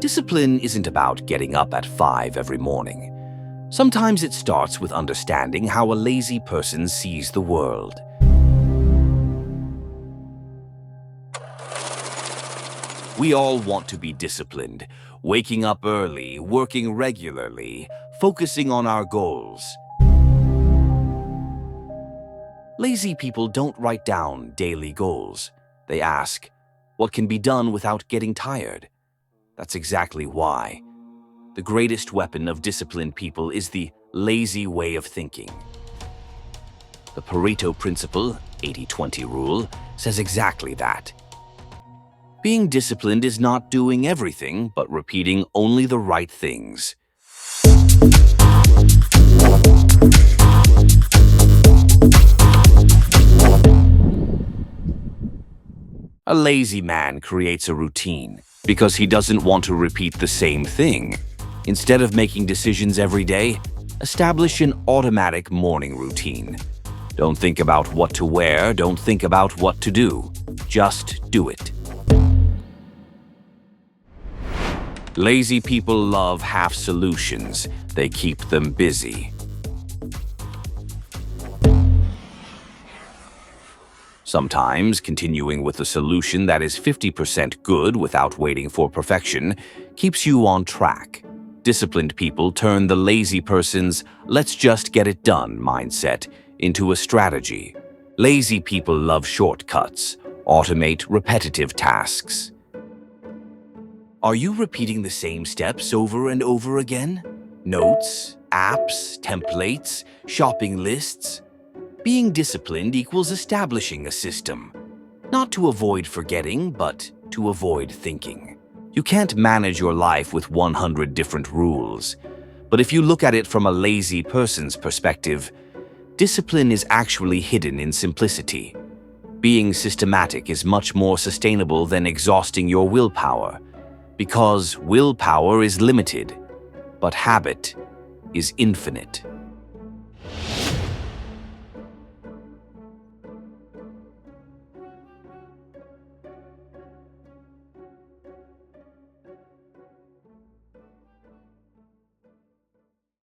Discipline isn't about getting up at 5 every morning. Sometimes it starts with understanding how a lazy person sees the world. We all want to be disciplined, waking up early, working regularly, focusing on our goals. Lazy people don't write down daily goals. They ask, what can be done without getting tired? That's exactly why. The greatest weapon of disciplined people is the lazy way of thinking. The Pareto principle, 80-20 rule, says exactly that. Being disciplined is not doing everything, but repeating only the right things. A lazy man creates a routine because he doesn't want to repeat the same thing. Instead of making decisions every day, establish an automatic morning routine. Don't think about what to wear, don't think about what to do. Just do it. Lazy people love half solutions. They keep them busy. Sometimes, continuing with a solution that is 50% good without waiting for perfection keeps you on track. Disciplined people turn the lazy person's "let's just get it done" mindset into a strategy. Lazy people love shortcuts, automate repetitive tasks. Are you repeating the same steps over and over again? Notes, apps, templates, shopping lists? Being disciplined equals establishing a system. Not to avoid forgetting, but to avoid thinking. You can't manage your life with 100 different rules. But if you look at it from a lazy person's perspective, discipline is actually hidden in simplicity. Being systematic is much more sustainable than exhausting your willpower. Because willpower is limited, but habit is infinite.